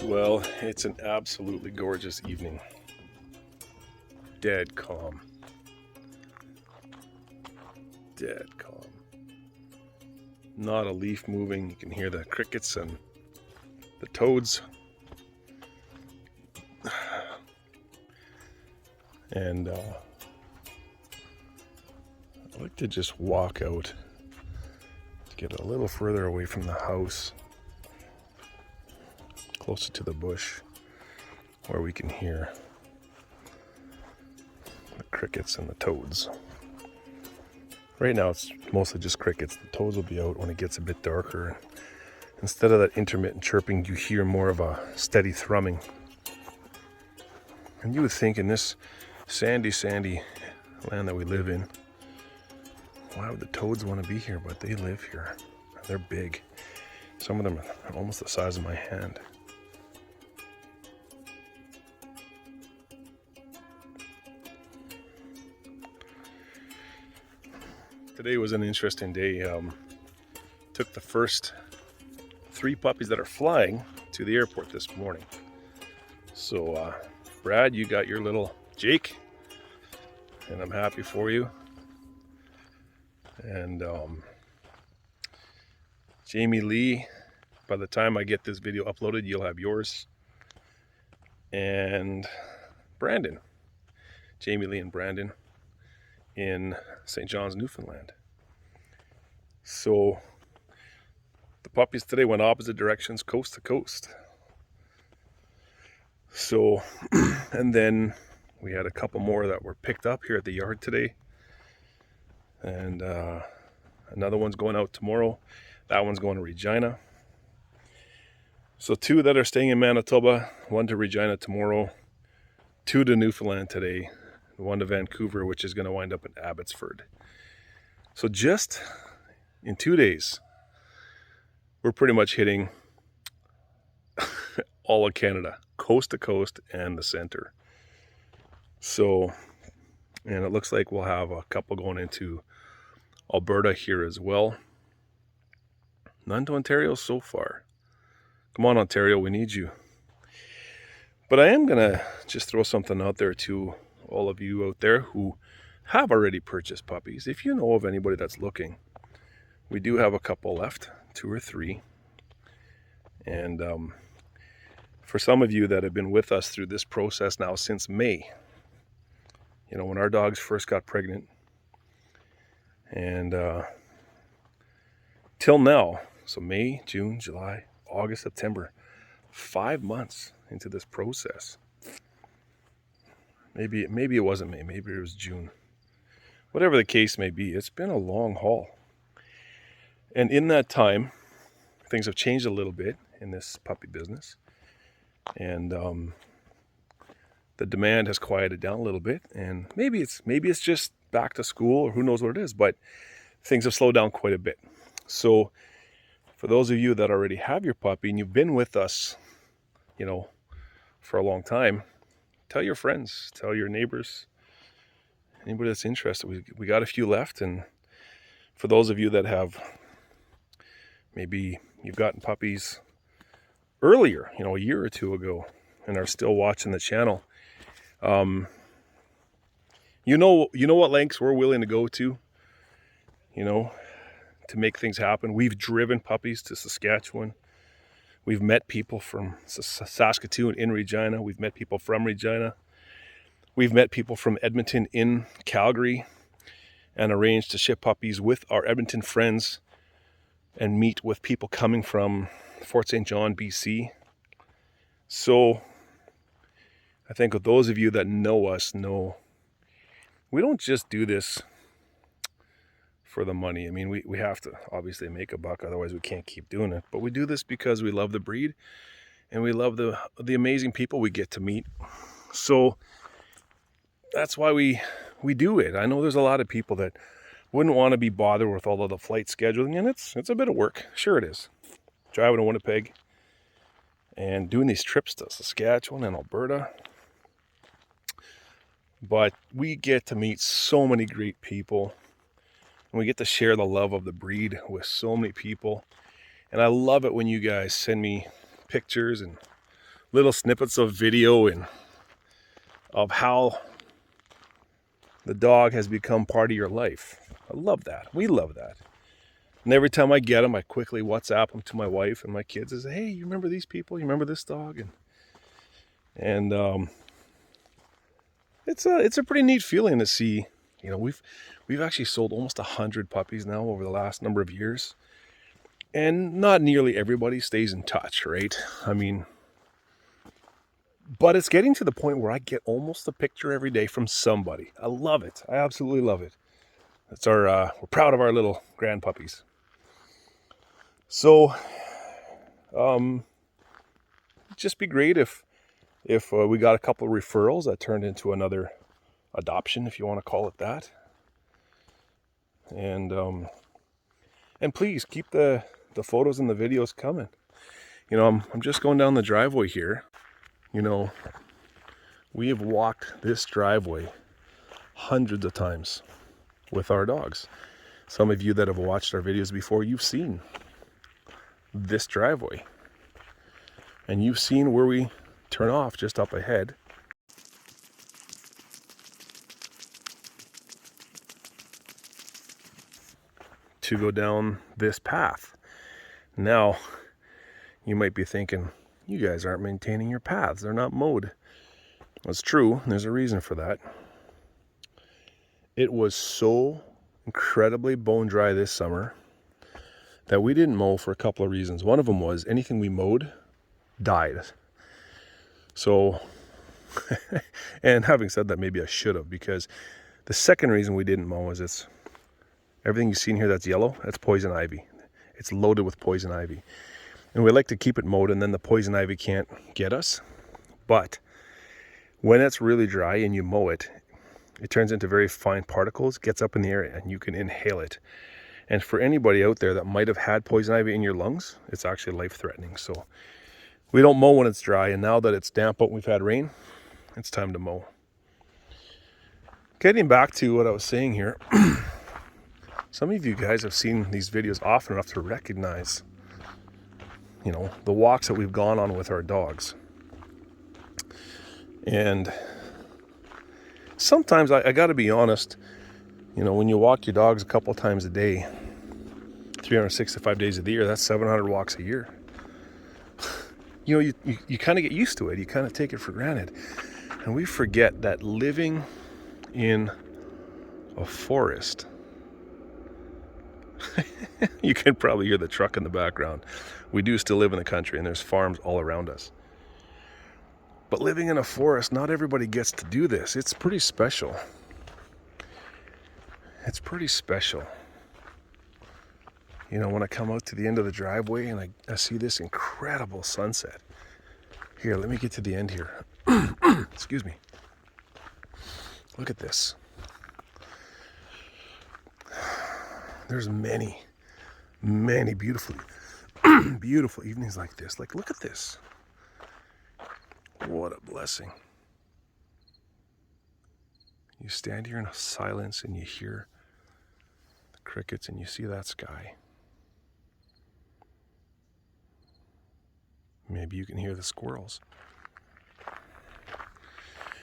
Well, it's an absolutely gorgeous evening. Dead calm. Dead calm. Not a leaf moving. You can hear the crickets and the toads. And I'd like to just walk out to get a little further away from the house, closer to the bush, where we can hear the crickets and the toads. Right now it's mostly just crickets. The toads will be out when it gets a bit darker. Instead of that intermittent chirping, you hear more of a steady thrumming. And you would think in this sandy land that we live in, why would the toads want to be here? But they live here. They're big. Some of them are almost the size of my hand. Today was an interesting day. Took the first 3 puppies that are flying to the airport this morning. So Brad, you got your little Jake, and I'm happy for you. And Jamie Lee, by the time I get this video uploaded, you'll have yours. And Brandon, Jamie Lee and Brandon in St. John's, Newfoundland. So the puppies today went opposite directions, coast to coast. So, and then we had a couple more that were picked up here at the yard today. And another one's going out tomorrow. That one's going to Regina. So 2 that are staying in Manitoba, 1 to Regina tomorrow, 2 to Newfoundland today, 1 to Vancouver, which is going to wind up in Abbotsford. So just in 2 days, we're pretty much hitting all of Canada, coast to coast and the center. So, and it looks like we'll have a couple going into Alberta here as well. None to Ontario so far. Come on, Ontario, we need you. But I am going to just throw something out there to all of you out there who have already purchased puppies. If you know of anybody that's looking, we do have a couple left, 2 or 3. And for some of you that have been with us through this process now since May, you know, when our dogs first got pregnant, and till now, so May, June, July, August, September, 5 months into this process. Maybe it wasn't May, maybe it was June. Whatever the case may be, it's been a long haul. And in that time, things have changed a little bit in this puppy business. And the demand has quieted down a little bit. And maybe it's just back to school, or who knows what it is, but things have slowed down quite a bit. So for those of you that already have your puppy and you've been with us, you know, for a long time, tell your friends, tell your neighbors, anybody that's interested. We got a few left. And for those of you that have, maybe you've gotten puppies earlier, you know, a year or 2 ago, and are still watching the channel, you know what lengths we're willing to go to, you know, to make things happen. We've driven puppies to Saskatchewan. We've met people from Saskatoon in Regina. We've met people from Regina. We've met people from Edmonton in Calgary, and arranged to ship puppies with our Edmonton friends and meet with people coming from Fort St. John, BC. So I think with those of you that know us know we don't just do this for the money. I mean, we have to obviously make a buck, otherwise we can't keep doing it. But we do this because we love the breed and we love the amazing people we get to meet. So that's why we do it. I know there's a lot of people that wouldn't want to be bothered with all of the flight scheduling, and it's a bit of work. Sure it is. Driving to Winnipeg and doing these trips to Saskatchewan and Alberta. But we get to meet so many great people, and we get to share the love of the breed with so many people. And I love it when you guys send me pictures and little snippets of video and of how the dog has become part of your life. I love that. We love that. And every time I get them, I quickly WhatsApp them to my wife and my kids and say, hey, you remember these people? You remember this dog? And it's a pretty neat feeling to see. You know, we've actually sold almost 100 puppies now over the last number of years. And not nearly everybody stays in touch, right? I mean, but it's getting to the point where I get almost a picture every day from somebody. I love it. I absolutely love it. It's we're proud of our little grand puppies. So, just be great if we got a couple of referrals that turned into another adoption, if you want to call it that. And please keep the photos and the videos coming. You know, I'm just going down the driveway here. You know, we have walked this driveway hundreds of times with our dogs. Some of you that have watched our videos before, you've seen this driveway. And you've seen where we turn off just up ahead. To go down this path. Now, you might be thinking, you guys aren't maintaining your paths. They're not mowed. That's true. There's a reason for that. It was so incredibly bone dry this summer that we didn't mow for a couple of reasons. One of them was anything we mowed died. So, and having said that, maybe I should have, because the second reason we didn't mow is it's everything you've seen here that's yellow, that's poison ivy. It's loaded with poison ivy. And we like to keep it mowed, and then the poison ivy can't get us. But when it's really dry and you mow it, it turns into very fine particles, gets up in the air, and you can inhale it. And for anybody out there that might have had poison ivy in your lungs, it's actually life-threatening. So we don't mow when it's dry, and now that it's damp but we've had rain, it's time to mow. Getting back to what I was saying here, some of you guys have seen these videos often enough to recognize, you know, the walks that we've gone on with our dogs. And sometimes I got to be honest, you know, when you walk your dogs a couple times a day, 365 days of the year, that's 700 walks a year. You know, you kind of get used to it. You kind of take it for granted. And we forget that living in a forest, you can probably hear the truck in the background. We do still live in the country, and there's farms all around us. But living in a forest, not everybody gets to do this. It's pretty special. It's pretty special. You know, when I come out to the end of the driveway and I see this incredible sunset. Here, let me get to the end here. Excuse me. Look at this. There's many, many beautiful evenings like this. Like, look at this. What a blessing. You stand here in silence and you hear the crickets and you see that sky. Maybe you can hear the squirrels.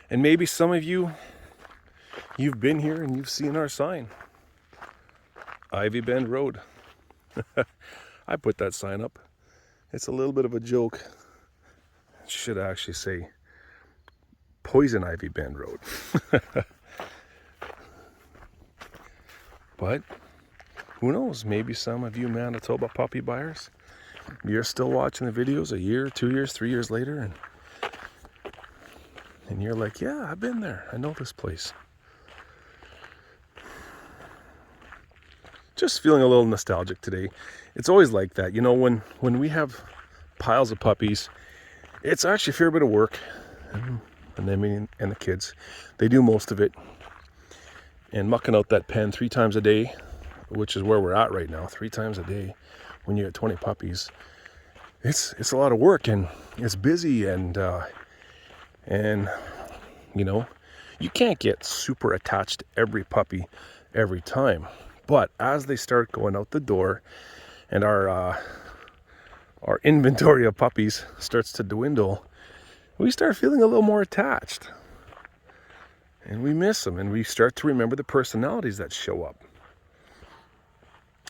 And maybe some of you, you've been here and you've seen our sign. Ivy Bend Road. I put that sign up. It's a little bit of a joke. It should actually say Poison Ivy Bend Road. But who knows? Maybe some of you Manitoba puppy buyers, you're still watching the videos a year, 2 years, 3 years later, and you're like, yeah, I've been there. I know this place. Just feeling a little nostalgic today. It's always like that. You know, when we have piles of puppies, it's actually a fair bit of work. And the kids, they do most of it. And mucking out that pen 3 times a day, which is where we're at right now, 3 times a day, when you get 20 puppies, it's a lot of work, and it's busy, and you know, You can't get super attached to every puppy every time. But as they start going out the door and our inventory of puppies starts to dwindle, we start feeling a little more attached. And we miss them, and we start to remember the personalities that show up.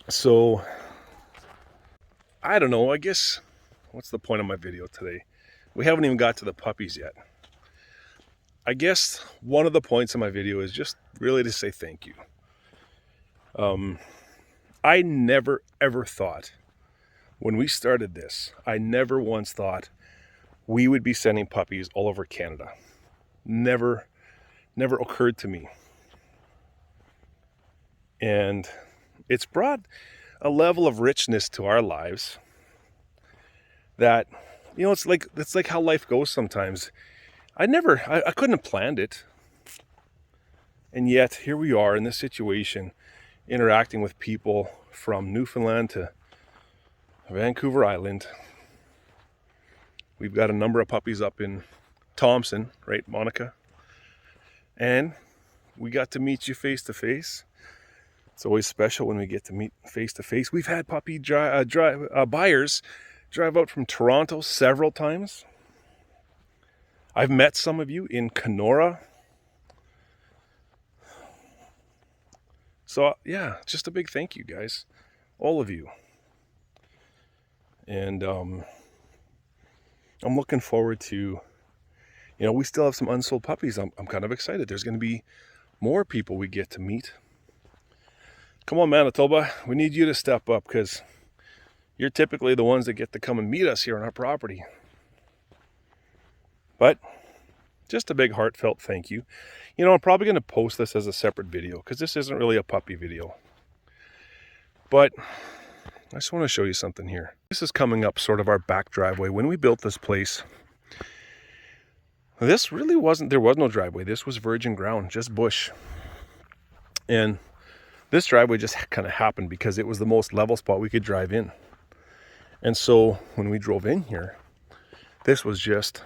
So, I don't know, I guess, what's the point of my video today? We haven't even got to the puppies yet. I guess one of the points of my video is just really to say thank you. I never ever thought, when we started this, I never once thought we would be sending puppies all over Canada. Never occurred to me. And it's brought a level of richness to our lives that, you know, it's like how life goes sometimes. I couldn't have planned it. And yet here we are in this situation, interacting with people from Newfoundland to Vancouver Island. We've got a number of puppies up in Thompson, right, Monica? And we got to meet you face to face. It's always special when we get to meet face to face. We've had puppy buyers drive out from Toronto several times. I've met some of you in Kenora. So yeah, just a big thank you, guys, all of you. And I'm looking forward to, you know, we still have some unsold puppies. I'm kind of excited. There's going to be more people we get to meet. Come on, Manitoba, we need you to step up, because you're typically the ones that get to come and meet us here on our property. But just a big heartfelt thank you. You know, I'm probably going to post this as a separate video, because this isn't really a puppy video. But I just want to show you something here. This is coming up sort of our back driveway. When we built this place, this really wasn't, there was no driveway. This was virgin ground, just bush. And this driveway just kind of happened because it was the most level spot we could drive in. And so when we drove in here, this was just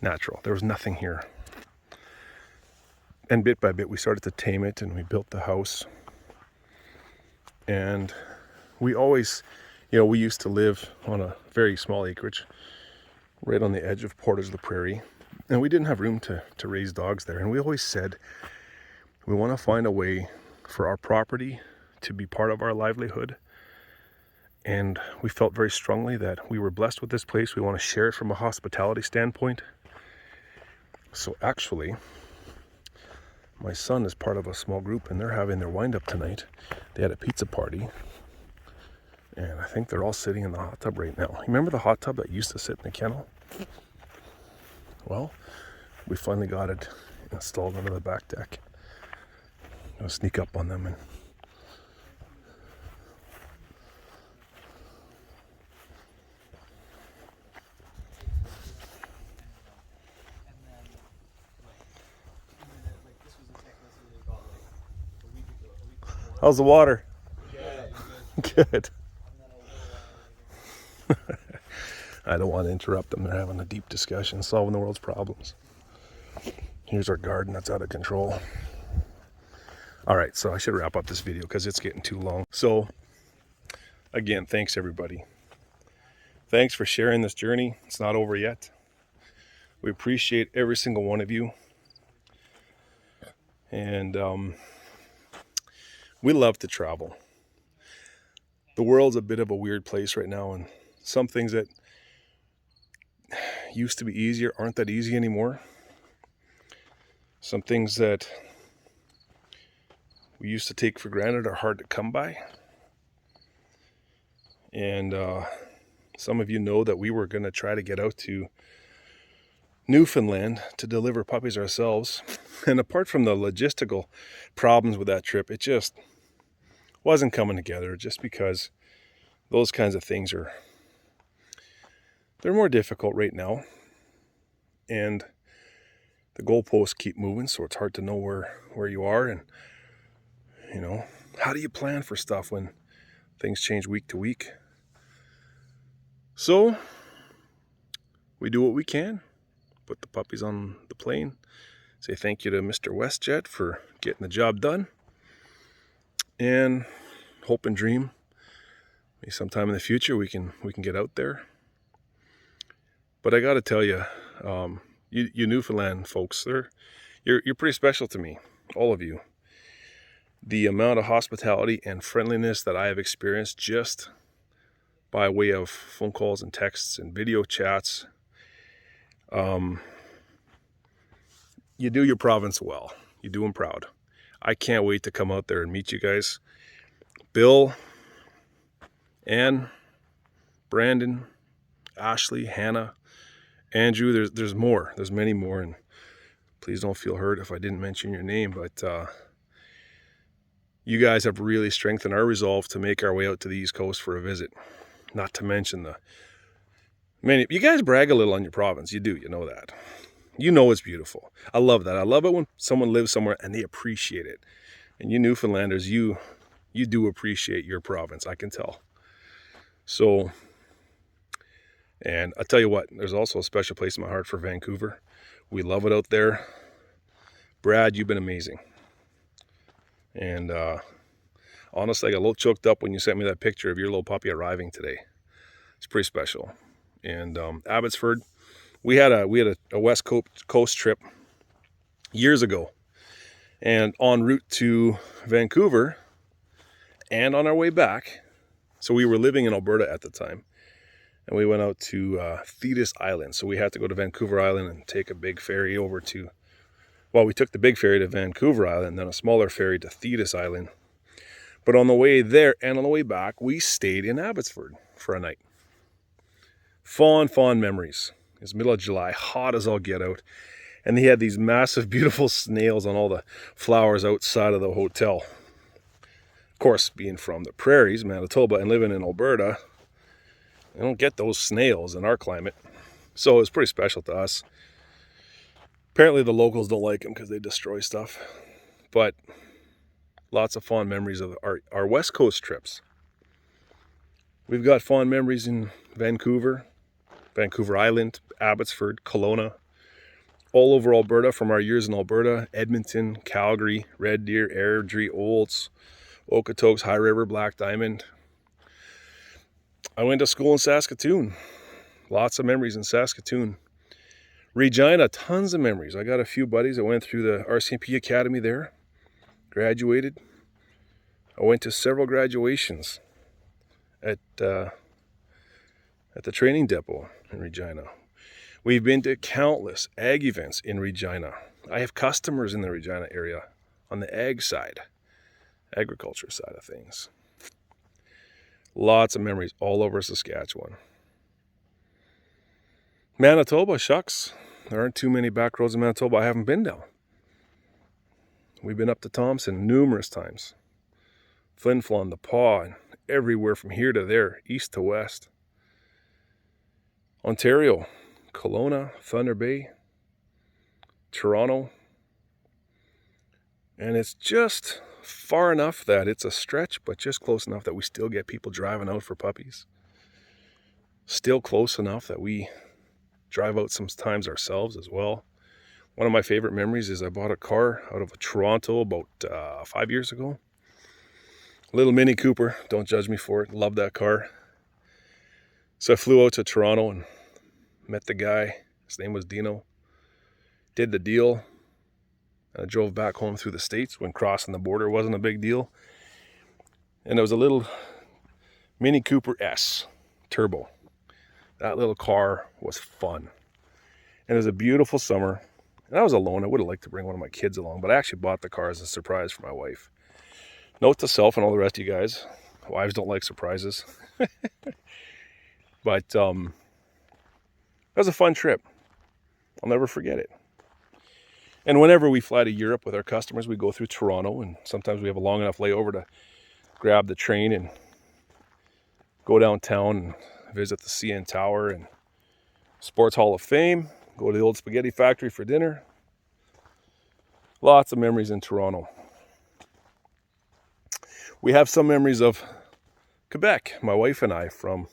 natural. There was nothing here. And bit by bit, we started to tame it, and we built the house. And we always, you know, we used to live on a very small acreage, right on the edge of Portage la Prairie. And we didn't have room to raise dogs there. And we always said, we want to find a way for our property to be part of our livelihood. And we felt very strongly that we were blessed with this place. We want to share it from a hospitality standpoint. So actually, my son is part of a small group, and they're having their wind up tonight. They had a pizza party, and I think they're all sitting in the hot tub right now. You remember the hot tub that used to sit in the kennel? Well, we finally got it installed under the back deck. I'll sneak up on them and how's the water? Good. I don't want to interrupt them. They're having a deep discussion, solving the world's problems. Here's our garden that's out of control. All right, so I should wrap up this video because it's getting too long. So, again, thanks everybody. Thanks for sharing this journey. It's not over yet. We appreciate every single one of you. And we love to travel. The world's a bit of a weird place right now, and some things that used to be easier aren't that easy anymore. Some things that we used to take for granted are hard to come by. And some of you know that we were going to try to get out to Newfoundland to deliver puppies ourselves. And apart from the logistical problems with that trip, it just wasn't coming together, just because those kinds of things they're more difficult right now. And the goalposts keep moving, so it's hard to know where you are. And, you know, how do you plan for stuff when things change week to week? So we do what we can. Put the puppies on the plane, say thank you to Mr. WestJet for getting the job done, and hope and dream maybe sometime in the future we can get out there. But I got to tell you, you Newfoundland folks, you're pretty special to me, all of you. The amount of hospitality and friendliness that I have experienced just by way of phone calls and texts and video chats, you do your province well. You do them proud. I can't wait to come out there and meet you guys. Bill, Ann, Brandon, Ashley, Hannah, Andrew, there's more. There's many more, and please don't feel hurt if I didn't mention your name, but you guys have really strengthened our resolve to make our way out to the East Coast for a visit. Not to mention you guys brag a little on your province. You do, you know that. You know it's beautiful. I love that. I love it when someone lives somewhere and they appreciate it. And you Newfoundlanders, you do appreciate your province, I can tell. So, and I tell you what, there's also a special place in my heart for Vancouver. We love it out there. Brad, you've been amazing. And honestly, I got a little choked up when you sent me that picture of your little puppy arriving today. It's pretty special. And Abbotsford, we had a West Coast trip years ago. And en route to Vancouver and on our way back, so we were living in Alberta at the time, and we went out to Thetis Island. So we had to go to Vancouver Island and take a big ferry over to, well, we took the big ferry to Vancouver Island, then a smaller ferry to Thetis Island. But on the way there and on the way back, we stayed in Abbotsford for a night. Fond memories. It was middle of July, hot as all get out. And they had these massive, beautiful snails on all the flowers outside of the hotel. Of course, being from the prairies, Manitoba, and living in Alberta, you don't get those snails in our climate. So it was pretty special to us. Apparently the locals don't like them because they destroy stuff. But lots of fond memories of our West Coast trips. We've got fond memories in Vancouver Island, Abbotsford, Kelowna, all over Alberta from our years in Alberta, Edmonton, Calgary, Red Deer, Airdrie, Olds, Okotoks, High River, Black Diamond. I went to school in Saskatoon. Lots of memories in Saskatoon. Regina, tons of memories. I got a few buddies that went through the RCMP Academy there, graduated. I went to several graduations at the training depot in Regina. We've been to countless ag events in Regina. I have customers in the Regina area on the ag side, agriculture side of things. Lots of memories all over Saskatchewan. Manitoba, shucks. There aren't too many back roads in Manitoba I haven't been down. We've been up to Thompson numerous times. Flin Flon, the Paw, and everywhere from here to there, east to west. Ontario, Kelowna, Thunder Bay, Toronto. And it's just far enough that it's a stretch, but just close enough that we still get people driving out for puppies. Still close enough that we drive out sometimes ourselves as well. One of my favorite memories is I bought a car out of Toronto about 5 years ago. Little Mini Cooper, don't judge me for it, love that car. So I flew out to Toronto and met the guy, his name was Dino. Did the deal, and I drove back home through the States. When crossing the border wasn't a big deal. And there was a little Mini Cooper S Turbo. That little car was fun. And it was a beautiful summer. And I was alone. I would have liked to bring one of my kids along, but I actually bought the car as a surprise for my wife. Note to self and all the rest of you guys, wives don't like surprises. But that was a fun trip. I'll never forget it. And whenever we fly to Europe with our customers, we go through Toronto, and sometimes we have a long enough layover to grab the train and go downtown and visit the CN Tower and Sports Hall of Fame, go to the old spaghetti factory for dinner. Lots of memories in Toronto. We have some memories of Quebec, my wife and I, from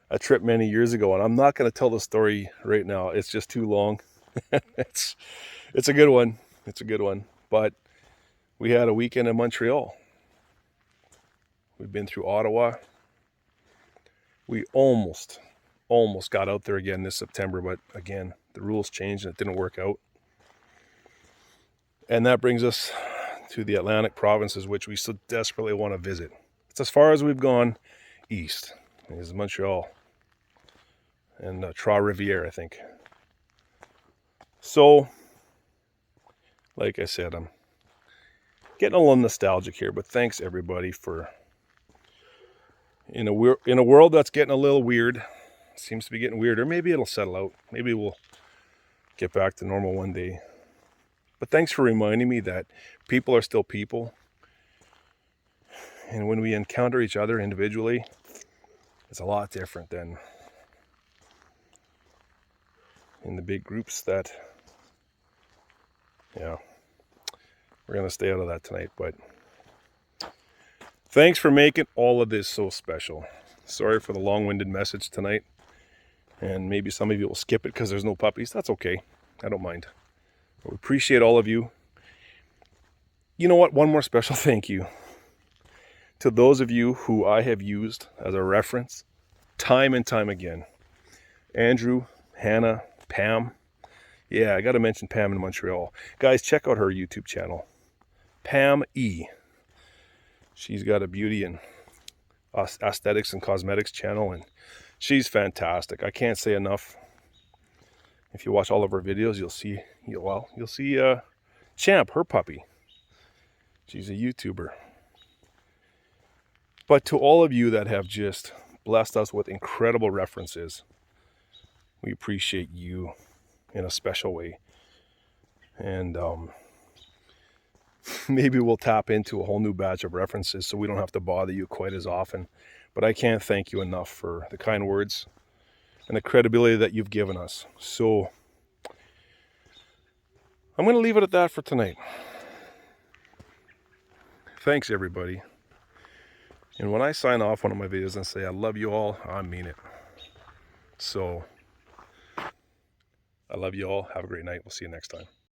a trip many years ago. And I'm not going to tell the story right now. It's just too long. It's a good one. It's a good one. But we had a weekend in Montreal. We've been through Ottawa. We almost got out there again this September, but again, the rules changed and it didn't work out. And that brings us to the Atlantic provinces, which we so desperately want to visit. It's as far as we've gone east. Is Montreal and Trois-Rivières, I think. So, like I said, I'm getting a little nostalgic here, but thanks everybody for, in a world that's getting a little weird, seems to be getting weirder. Maybe it'll settle out. Maybe we'll get back to normal one day. But thanks for reminding me that people are still people. And when we encounter each other individually, it's a lot different than in the big groups that, yeah, we're going to stay out of that tonight. But thanks for making all of this so special. Sorry for the long-winded message tonight. And maybe some of you will skip it because there's no puppies. That's okay. I don't mind. We appreciate all of you. You know what? One more special thank you to those of you who I have used as a reference time and time again. Andrew, Hannah, Pam. Yeah, I got to mention Pam in Montreal. Guys, check out her YouTube channel. Pam E. She's got a beauty and aesthetics and cosmetics channel, and she's fantastic. I can't say enough. If you watch all of her videos, you'll see Champ, her puppy. She's a YouTuber. But to all of you that have just blessed us with incredible references, we appreciate you in a special way. And maybe we'll tap into a whole new batch of references so we don't have to bother you quite as often. But I can't thank you enough for the kind words and the credibility that you've given us. So I'm going to leave it at that for tonight. Thanks, everybody. And when I sign off one of my videos and say I love you all, I mean it. So I love you all. Have a great night. We'll see you next time.